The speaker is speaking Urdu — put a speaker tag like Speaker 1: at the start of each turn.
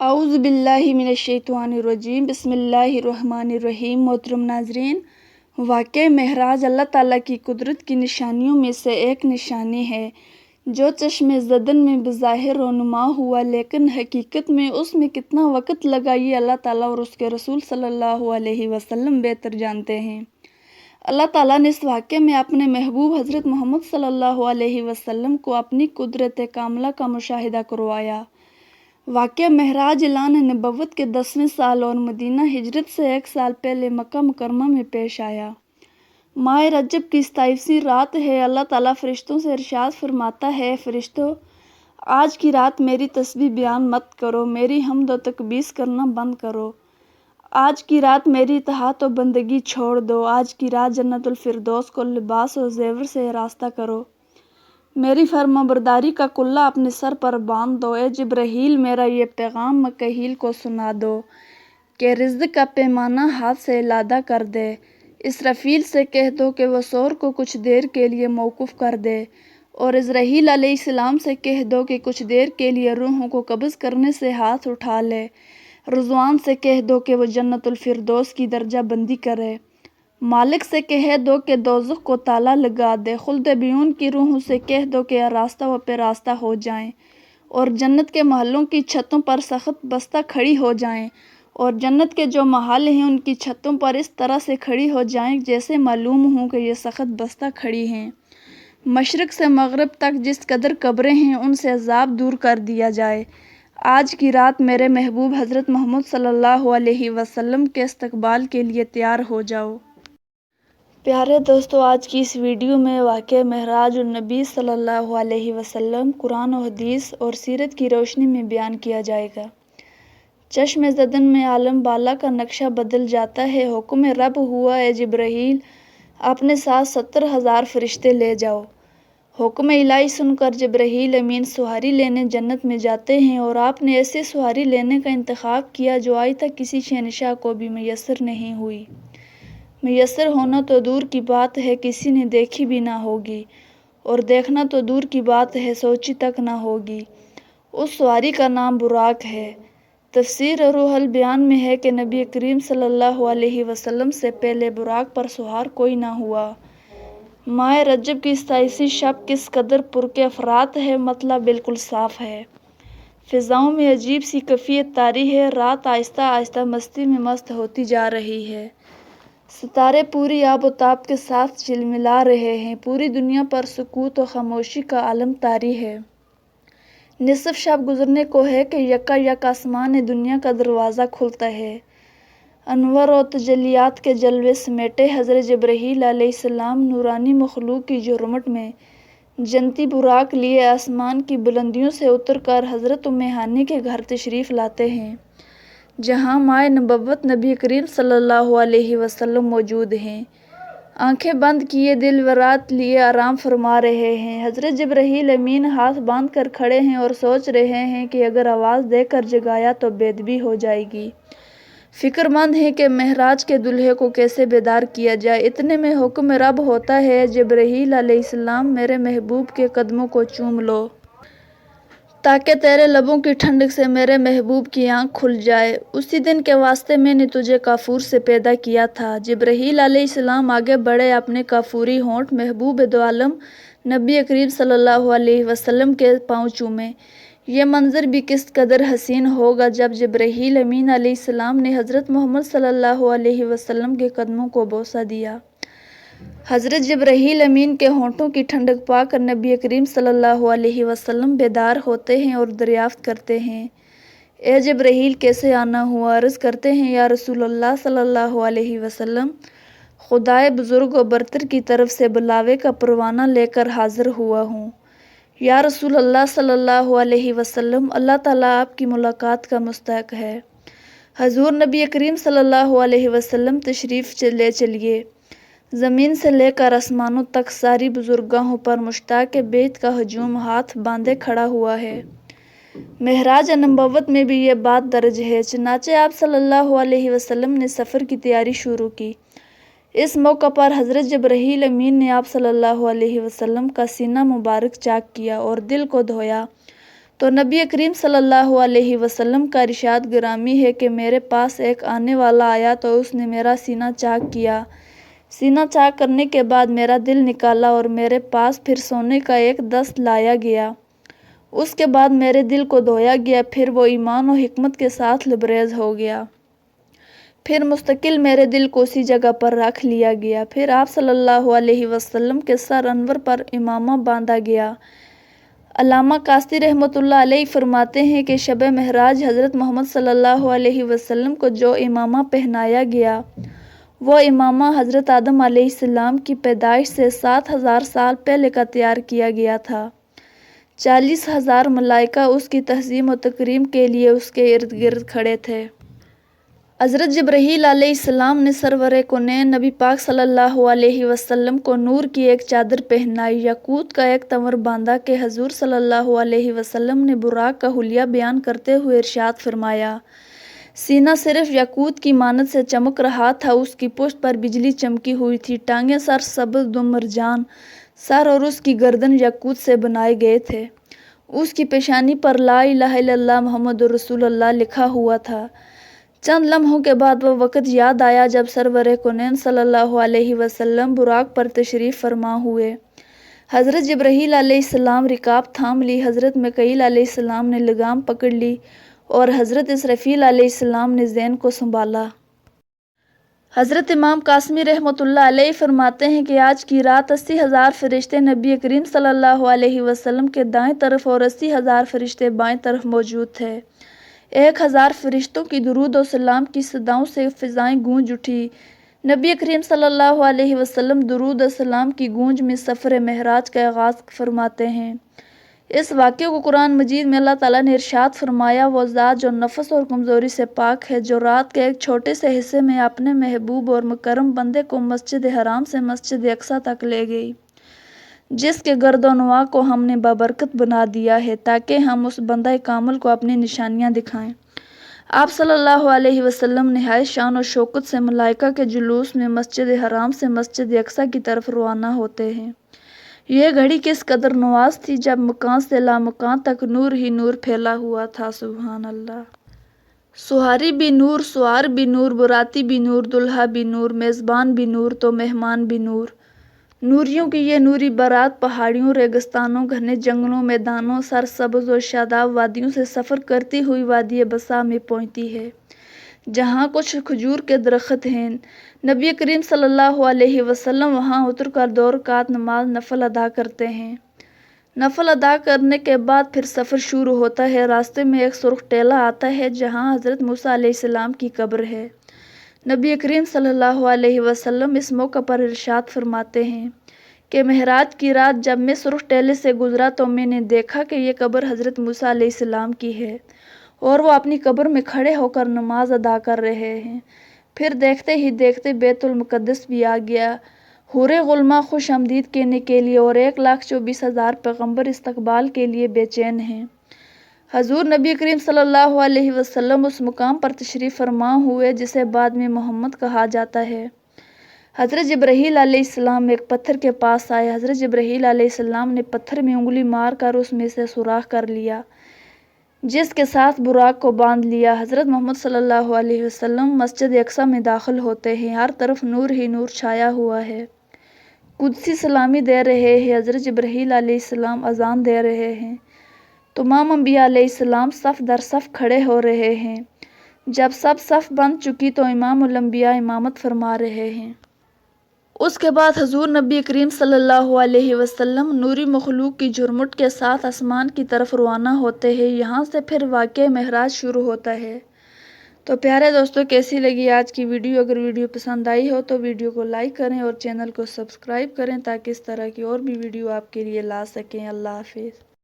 Speaker 1: اعوذ باللہ من الشیطان الرجیم بسم اللہ الرحمن الرحیم۔ محترم ناظرین، واقعہ معراج اللہ تعالیٰ کی قدرت کی نشانیوں میں سے ایک نشانی ہے جو چشم زدن میں بظاہر رونما ہوا، لیکن حقیقت میں اس میں کتنا وقت لگا یہ اللہ تعالیٰ اور اس کے رسول صلی اللہ علیہ وسلم بہتر جانتے ہیں۔ اللہ تعالیٰ نے اس واقعے میں اپنے محبوب حضرت محمد صلی اللہ علیہ وسلم کو اپنی قدرت کاملہ کا مشاہدہ کروایا۔ واقعہ معراج اعلان نبوت کے 10ویں سال اور مدینہ ہجرت سے 1 سال پہلے مکہ مکرمہ میں پیش آیا۔ ماہ رجب کی 27ویں رات ہے۔ اللہ تعالیٰ فرشتوں سے ارشاد فرماتا ہے، فرشتوں، آج کی رات میری تسبیح بیان مت کرو، میری حمد و تقدیس کرنا بند کرو۔ آج کی رات میری اطاعت و بندگی چھوڑ دو۔ آج کی رات جنت الفردوس کو لباس و زیور سے آراستہ کرو۔ میری فرما برداری کا کلہ اپنے سر پر باندھ دو۔ اے جبرائیل، میرا یہ پیغام مکائیل کو سنا دو کہ رزق کا پیمانہ ہاتھ سے علادہ کر دے۔ اسرافیل سے کہہ دو کہ وہ صور کو کچھ دیر کے لیے موقوف کر دے، اور عزرائیل علیہ السلام سے کہہ دو کہ کچھ دیر کے لیے روحوں کو قبض کرنے سے ہاتھ اٹھا لے۔ رضوان سے کہہ دو کہ وہ جنت الفردوس کی درجہ بندی کرے۔ مالک سے کہہ دو کہ دوزخ کو تالا لگا دے۔ خلد بیون کی روحوں سے کہہ دو کہ آراستہ و پیراستہ ہو جائیں، اور جنت کے محلوں کی چھتوں پر سخت بستہ کھڑی ہو جائیں، اور جنت کے جو محل ہیں ان کی چھتوں پر اس طرح سے کھڑی ہو جائیں جیسے معلوم ہو کہ یہ سخت بستہ کھڑی ہیں۔ مشرق سے مغرب تک جس قدر قبریں ہیں ان سے عذاب دور کر دیا جائے۔ آج کی رات میرے محبوب حضرت محمد صلی اللہ علیہ وسلم کے استقبال کے لیے تیار ہو جاؤ۔ پیارے دوستو، آج کی اس ویڈیو میں واقعہ معراج النبی صلی اللہ علیہ وسلم قرآن و حدیث اور سیرت کی روشنی میں بیان کیا جائے گا۔ چشم زدن میں عالم بالا کا نقشہ بدل جاتا ہے۔ حکم رب ہوا، اے جبرائیل، اپنے ساتھ 70,000 فرشتے لے جاؤ۔ حکم الہی سن کر جبرائیل امین سواری لینے جنت میں جاتے ہیں، اور آپ نے ایسی سواری لینے کا انتخاب کیا جو آج تک کسی شہنشاہ کو بھی میسر نہیں ہوئی۔ میسر ہونا تو دور کی بات ہے، کسی نے دیکھی بھی نہ ہوگی، اور دیکھنا تو دور کی بات ہے، سوچی تک نہ ہوگی۔ اس سواری کا نام براق ہے۔ تفسیر روح البیان میں ہے کہ نبی کریم صلی اللہ علیہ وسلم سے پہلے براق پر سوار کوئی نہ ہوا۔ ماہ رجب کی 27ویں شب کس قدر پرکیفیت ہے، مطلب بالکل صاف ہے۔ فضاؤں میں عجیب سی کیفیت طاری ہے۔ رات آہستہ آہستہ مستی میں مست ہوتی جا رہی ہے۔ ستارے پوری آب و تاب کے ساتھ جلملا رہے ہیں۔ پوری دنیا پر سکوت و خاموشی کا عالم طاری ہے۔ نصف شب گزرنے کو ہے کہ یکا یک آسمان دنیا کا دروازہ کھلتا ہے۔ انوار و تجلیات کے جلوے سمیٹے حضرت جبرائیل علیہ السلام نورانی مخلوق کی جرمٹ میں جنتی براق لیے آسمان کی بلندیوں سے اتر کر حضرت ام ہانی کے گھر تشریف لاتے ہیں، جہاں ماہ نبوت نبی کریم صلی اللہ علیہ وسلم موجود ہیں۔ آنکھیں بند کیے دل ورات لیے آرام فرما رہے ہیں۔ حضرت جبرائیل امین ہاتھ باندھ کر کھڑے ہیں اور سوچ رہے ہیں کہ اگر آواز دے کر جگایا تو بے ادبی ہو جائے گی۔ فکر مند ہیں کہ معراج کے دلہے کو کیسے بیدار کیا جائے۔ اتنے میں حکم رب ہوتا ہے، جبرائیل علیہ السلام، میرے محبوب کے قدموں کو چوم لو تاکہ تیرے لبوں کی ٹھنڈک سے میرے محبوب کی آنکھ کھل جائے۔ اسی دن کے واسطے میں نے تجھے کافور سے پیدا کیا تھا۔ جبرائیل علیہ السلام آگے بڑھے، اپنے کافوری ہونٹ محبوب دو عالم نبی کریم صلی اللہ علیہ وسلم کے پاؤں چومے۔ یہ منظر بھی کس قدر حسین ہوگا جب جبرائیل امین علیہ السلام نے حضرت محمد صلی اللہ علیہ وسلم کے قدموں کو بوسہ دیا۔ حضرت جبرائیل امین کے ہونٹوں کی ٹھنڈک پا کر نبی کریم صلی اللہ علیہ وسلم بیدار ہوتے ہیں اور دریافت کرتے ہیں، اے جبرائیل، کیسے آنا ہوا؟ عرض کرتے ہیں، یا رسول اللہ صلی اللہ علیہ وسلم، خدائے بزرگ و برتر کی طرف سے بلاوے کا پروانہ لے کر حاضر ہوا ہوں۔ یا رسول اللہ صلی اللہ علیہ وسلم، اللہ تعالیٰ آپ کی ملاقات کا مستحق ہے۔ حضور نبی کریم صلی اللہ علیہ وسلم تشریف لے چلیے۔ زمین سے لے کر آسمانوں تک ساری بزرگاہوں پر مشتاق بیت کا ہجوم ہاتھ باندھے کھڑا ہوا ہے۔ معراج نبوت میں بھی یہ بات درج ہے۔ چنانچہ آپ صلی اللہ علیہ وسلم نے سفر کی تیاری شروع کی۔ اس موقع پر حضرت جبرائیل امین نے آپ صلی اللہ علیہ وسلم کا سینہ مبارک چاک کیا اور دل کو دھویا، تو نبی کریم صلی اللہ علیہ وسلم کا ارشاد گرامی ہے کہ میرے پاس ایک آنے والا آیا تو اس نے میرا سینہ چاک کیا، سینہ چاک کرنے کے بعد میرا دل نکالا اور میرے پاس پھر سونے کا ایک دست لایا گیا، اس کے بعد میرے دل کو دھویا گیا، پھر وہ ایمان و حکمت کے ساتھ لبریز ہو گیا، پھر مستقل میرے دل کو اسی جگہ پر رکھ لیا گیا، پھر آپ صلی اللہ علیہ وسلم کے سر انور پر امامہ باندھا گیا۔ علامہ قاسطی رحمۃ اللہ علیہ فرماتے ہیں کہ شب معراج حضرت محمد صلی اللہ علیہ وسلم کو جو امامہ پہنایا گیا وہ امامہ حضرت آدم علیہ السلام کی پیدائش سے 7,000 سال پہلے کا تیار کیا گیا تھا۔ 40,000 ملائکہ اس کی تعظیم و تکریم کے لیے اس کے ارد گرد کھڑے تھے۔ حضرت جبرائیل علیہ السلام نے سرور کونین نبی پاک صلی اللہ علیہ وسلم کو نور کی ایک چادر پہنائی، یاقوت کا ایک تنور باندھا کہ حضور صلی اللہ علیہ وسلم نے براق کا حلیہ بیان کرتے ہوئے ارشاد فرمایا، سینہ صرف یاقوت کی مانند سے چمک رہا تھا، اس کی پشت پر بجلی چمکی ہوئی تھی، ٹانگیں سر سبز دم مرجان، سر اور اس کی گردن یاقوت سے بنائے گئے تھے، اس کی پیشانی پر لا الہ الا اللہ محمد رسول اللہ لکھا ہوا تھا۔ چند لمحوں کے بعد وہ وقت یاد آیا جب سرور کونین صلی اللہ علیہ وسلم براق پر تشریف فرما ہوئے، حضرت جبرائیل علیہ السلام رکاب تھام لی، حضرت میکائیل علیہ السلام نے لگام پکڑ لی اور حضرت اسرافیل علیہ السلام نے زین کو سنبھالا۔ حضرت امام قاسمی رحمۃ اللہ علیہ فرماتے ہیں کہ آج کی رات 80,000 فرشتے نبی کریم صلی اللہ علیہ وسلم کے دائیں طرف اور 80,000 فرشتے بائیں طرف موجود تھے۔ 1,000 فرشتوں کی درود و سلام کی صداؤں سے فضائیں گونج اٹھی۔ نبی کریم صلی اللہ علیہ وسلم درود و سلام کی گونج میں سفر معراج کا آغاز فرماتے ہیں۔ اس واقعے کو قرآن مجید میں اللہ تعالیٰ نے ارشاد فرمایا، وہ ذات جو نفس اور کمزوری سے پاک ہے، جو رات کے ایک چھوٹے سے حصے میں اپنے محبوب اور مکرم بندے کو مسجد حرام سے مسجد اقصیٰ تک لے گئی، جس کے گرد و نواح کو ہم نے بابرکت بنا دیا ہے تاکہ ہم اس بندہ کامل کو اپنی نشانیاں دکھائیں۔ آپ صلی اللہ علیہ وسلم نہایت شان و شوکت سے ملائکہ کے جلوس میں مسجد حرام سے مسجد اقصیٰ کی طرف روانہ ہوتے ہیں۔ یہ گھڑی کس قدر نواز تھی جب مکان سے لامکان تک نور ہی نور پھیلا ہوا تھا، سبحان اللہ۔ سواری بھی نور، سوار بھی نور، براتی بھی نور، دلہا بھی نور، میزبان بھی نور تو مہمان بھی نور۔ نوریوں کی یہ نوری بارات پہاڑیوں، ریگستانوں، گھنے جنگلوں، میدانوں، سرسبز و شاداب وادیوں سے سفر کرتی ہوئی وادی بسا میں پہنچتی ہے، جہاں کچھ کھجور کے درخت ہیں۔ نبی کریم صلی اللہ علیہ وسلم وہاں اتر کر 2 رکعت نماز نفل ادا کرتے ہیں۔ نفل ادا کرنے کے بعد پھر سفر شروع ہوتا ہے۔ راستے میں ایک سرخ ٹیلہ آتا ہے جہاں حضرت موسیٰ علیہ السلام کی قبر ہے۔ نبی کریم صلی اللہ علیہ وسلم اس موقع پر ارشاد فرماتے ہیں کہ معراج کی رات جب میں سرخ ٹیلے سے گزرا تو میں نے دیکھا کہ یہ قبر حضرت موسیٰ علیہ السلام کی ہے اور وہ اپنی قبر میں کھڑے ہو کر نماز ادا کر رہے ہیں۔ پھر دیکھتے ہی دیکھتے بیت المقدس بھی آ گیا، حور غلماں خوش آمدید کہنے کے لیے اور 1,24,000 پیغمبر استقبال کے لیے بے چین ہیں۔ حضور نبی کریم صلی اللہ علیہ وسلم اس مقام پر تشریف فرما ہوئے جسے بعد میں محمد کہا جاتا ہے۔ حضرت جبرائیل علیہ السلام ایک پتھر کے پاس آئے، حضرت جبرائیل علیہ السلام نے پتھر میں انگلی مار کر اس میں سے سوراخ کر لیا جس کے ساتھ براق کو باندھ لیا۔ حضرت محمد صلی اللہ علیہ وسلم مسجد اقصیٰ میں داخل ہوتے ہیں، ہر طرف نور ہی نور چھایا ہوا ہے، قدسی سلامی دے رہے ہیں، حضرت جبرائیل علیہ السلام اذان دے رہے ہیں، تمام انبیاء علیہ السلام صف در صف کھڑے ہو رہے ہیں۔ جب سب صف بن چکی تو امام الانبیاء امامت فرما رہے ہیں۔ اس کے بعد حضور نبی کریم صلی اللہ علیہ وسلم نوری مخلوق کی جھرمٹ کے ساتھ آسمان کی طرف روانہ ہوتے ہیں۔ یہاں سے پھر واقعہ معراج شروع ہوتا ہے۔ تو پیارے دوستوں، کیسی لگی آج کی ویڈیو؟ اگر ویڈیو پسند آئی ہو تو ویڈیو کو لائک کریں اور چینل کو سبسکرائب کریں تاکہ اس طرح کی اور بھی ویڈیو آپ کے لیے لا سکیں۔ اللہ حافظ۔